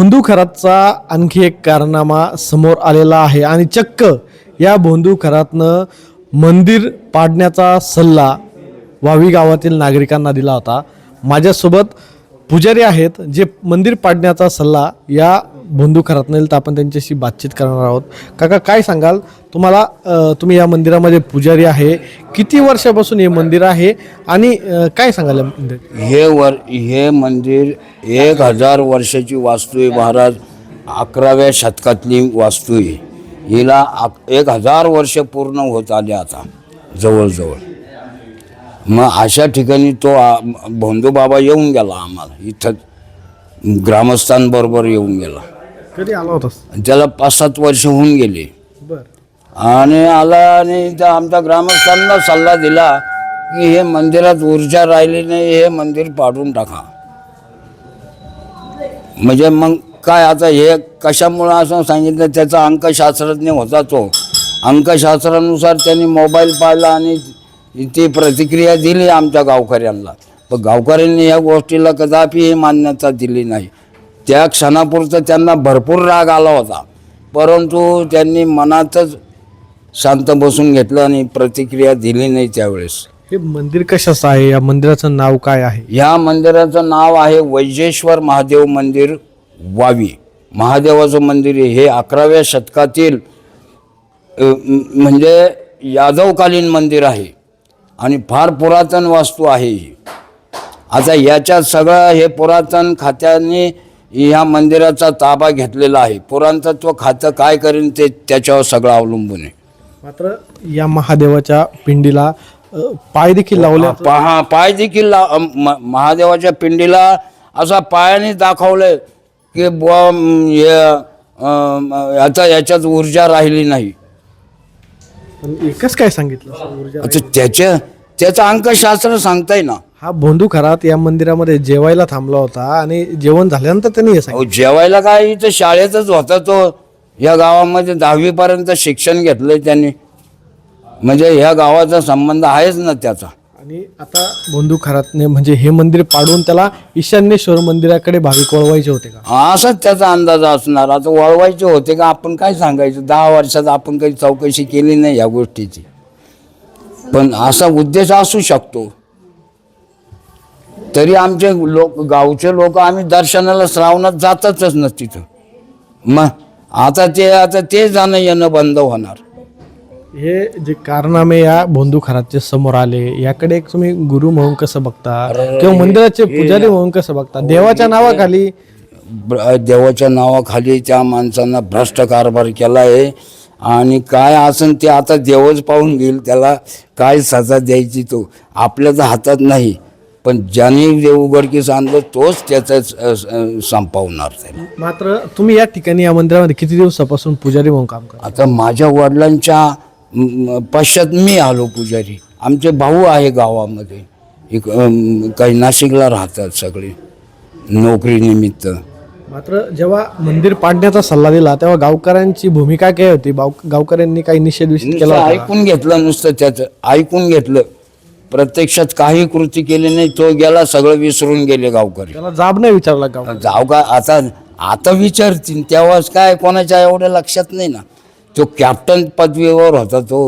भोंदू खरातचा आणखी एक कारनामा समोर आलेला आहे आणि चक्क या भोंदू खरातनं मंदिर पाडण्याचा सल्ला वावी गावातील नागरिकांना दिला होता. माझ्यासोबत पुजारी आहेत जे मंदिर पाडण्याचा सल्ला या भोंदू खरातनं दिला, तर आपण त्यांच्याशी बातचीत करणार आहोत. काका, काय सांगाल? तुम्ही या मंदिरामध्ये पुजारी आहे, किती वर्षापासून हे मंदिर आहे आणि काय सांगाल या मंदिर? हे मंदिर 1000 वर्षाची वास्तू आहे महाराज. 11व्या शतकातली वास्तू आहे. हिला 1000 वर्ष पूर्ण होत आले आता जवळजवळ. मग अशा ठिकाणी तो भोंदू बाबा येऊन गेला आम्हाला इथं, ग्रामस्थांबरोबर येऊन गेला. कधी आला होतास? त्याला 5-7 वर्ष होऊन गेले. बरं. आणि आला आणि आमच्या ग्रामस्थांना सल्ला दिला की हे मंदिरात ऊर्जा राहिली नाही, हे मंदिर पाडून टाका. म्हणजे मग काय आता हे कशामुळं असं सांगितलं, त्याचा अंकशास्त्रज्ञ होता तो. अंकशास्त्रानुसार त्यांनी मोबाईल पाहिला आणि ती प्रतिक्रिया दिली आमच्या गावकऱ्यांना. पण गावकऱ्यांनी या गोष्टीला कदापि मान्यता दिली नाही. त्या क्षणापुरतं त्यांना भरपूर राग आला होता, परंतु त्यांनी मनातच शांत बसून घेतलं आणि प्रतिक्रिया दिली नाही त्यावेळेस. हे मंदिर कशाचं आहे? या मंदिराचं नाव काय आहे? या मंदिराचं नाव आहे वैजेश्वर महादेव मंदिर वावी. महादेवाचं मंदिर आहे. हे 11व्या शतकातील म्हणजे यादवकालीन मंदिर आहे आणि फार पुरातन वास्तू आहे ही. आता याच्यात सगळं हे पुरातन खात्याने ह्या मंदिराचा ताबा घेतलेला आहे. पुरातत्व खातं काय करेन ते त्याच्यावर सगळं अवलंबून आहे. मात्र या महादेवाच्या पिंडीला पाय देखील लावले. पाय देखील महादेवाच्या पिंडीला असा पायाने दाखवलंय की आता याच्यात ऊर्जा राहिली नाही. एकच काय सांगितलं? त्याचं अंकशास्त्र सांगताय ना. हा भोंदू खरात या मंदिरामध्ये जेवायला थांबला होता आणि जेवण झाल्यानंतर त्यांनी हे सांगितलं. जेवायला काय, इथं शाळेतच होता तो. या गावामध्ये 10वी पर्यंत शिक्षण घेतलंय त्यांनी. म्हणजे ह्या गावाचा संबंध आहेच ना त्याचा. आणि आता भोंदू खरातने म्हणजे हे मंदिर पाडून त्याला ईशान्येश्वर मंदिराकडे भाविक वळवायचे होते का? असाच त्याचा अंदाज असणार. आता वळवायचे होते का आपण काय सांगायचं. 10 वर्षात आपण काही चौकशी केली नाही या गोष्टीची, पण असा उद्देश असू शकतो. तरी आमचे गावचे लोक आम्ही दर्शनाला श्रावणात जातातच ना तिथं. मग आता ते जाणं येणं बंद होणार. हे जे कारनामे या भोंदू खरातचे समोर आले, याकडे एक तुम्ही गुरु म्हणून कसं बघता किंवा मंदिराचे पुजारी म्हणून कसं बघता? देवाच्या नावाखाली त्या माणसांना भ्रष्ट कारभार केला आहे. आणि काय असेल ते आता देवच पाहून घेईल. त्याला काय सजा द्यायची तो आपल्या तर हातात नाही, पण ज्याने देव उघडकीस आणलं तोच त्याचं संपवणार. मात्र तुम्ही या ठिकाणी या मंदिरामध्ये किती दिवसापासून पुजारी म्हणून काम करता? आता माझ्या वडिलांच्या पश्चात मी आलो पुजारी. आमचे भाऊ आहे गावामध्ये, काही नाशिकला राहतात सगळे नोकरीनिमित्त. मात्र जेव्हा मंदिर पाडण्याचा सल्ला दिला तेव्हा गावकऱ्यांची भूमिका काय होती? गावकऱ्यांनी काही निषेध केला? ऐकून घेतलं नुसतं, त्याचं ऐकून घेतलं. प्रत्यक्षात काही कृती केली नाही. तो गेला, सगळं विसरून गेले गावकरी. त्याला जाब नाही विचारला गाव? जाऊ का आता विचारतील तेव्हाच. काय कोणाच्या एवढ्या लक्षात नाही ना. तो कॅप्टन पदवीवर होता तो.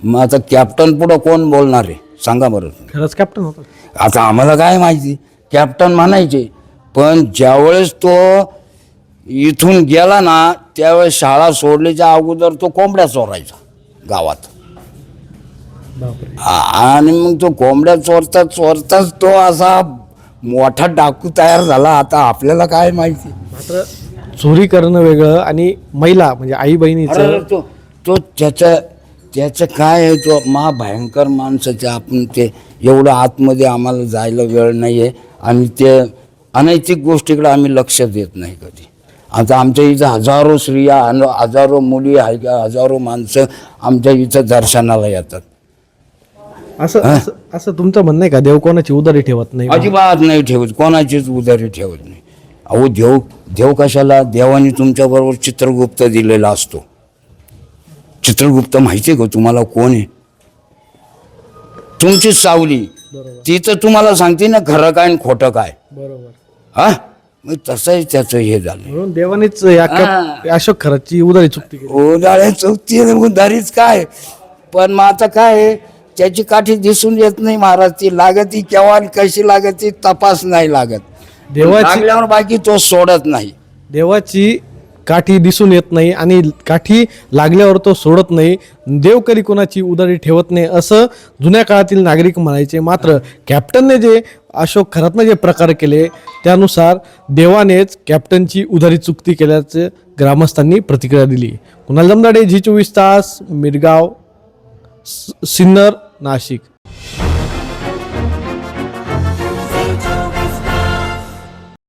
मग आता कॅप्टन पुढं कोण बोलणार आहे सांगा बरं? खरंच कॅप्टन होता? आता आम्हाला काय माहिती. कॅप्टन म्हणायचे, पण ज्यावेळेस तो इथून गेला ना त्यावेळेस शाळा सोडल्याच्या अगोदर तो कोंबड्या चोरायचा गावात. आणि मग तो कोंबड्या चोरताच तो असा मोठा डाकू तयार झाला. आता आपल्याला काय माहिती. मात्र चोरी करणं वेगळं आणि महिला म्हणजे आई बहिणीचं तो त्याचं काय आहे. तो महाभयंकर माणसाचं. आपण ते एवढं आतमध्ये आम्हाला जायला वेळ नाही आहे आणि ते अनैतिक गोष्टीकडे आम्ही लक्ष देत नाही कधी. आता आमच्या इथं हजारो स्त्रिया, हजारो मुली, हजारो माणसं आमच्या इथं दर्शनाला येतात. असं तुमचं म्हणणं आहे का देव कोणाची उदारी ठेवत नाही? अजिबात नाही ठेवत, कोणाचीच उदारी ठेवत नाही. अहो देव कशाला? देवाने तुमच्याबरोबर चित्रगुप्त दिलेला असतो. चित्रगुप्त माहिती आहे का तुम्हाला कोण आहे? तुमचीच सावली. ती तर तुम्हाला सांगते ना खरं काय आणि खोटं काय. बरोबर. हा, मग तसंही त्याचं हे झालं. म्हणून देवानेच या अशोक खरातची उदारी चुकती केली. उन्हाळ्यात चौथी उधारीच काय, पण मग आता काय आहे, त्याची काठी दिसून येत नाही महाराज. ती लागती केव्हा आणि कशी लागती तपास नाही लागत. देवाची लागल्यावर बाकी तो सोडत नाही. देवाची काठी दिसून येत नाही आणि काठी लागल्यावर तो सोडत नाही. देव कधी कोणाची उदारी ठेवत नाही असं जुन्या काळातील नागरिक म्हणायचे. मात्र कॅप्टनने जे अशोक खरातनं जे प्रकार केले त्यानुसार देवानेच कॅप्टनची उदारी चुकती केल्याचं ग्रामस्थांनी प्रतिक्रिया दिली. कुणाल जमदाडे, झी 24 तास, मिरगाव, सिन्नर, नाशिक.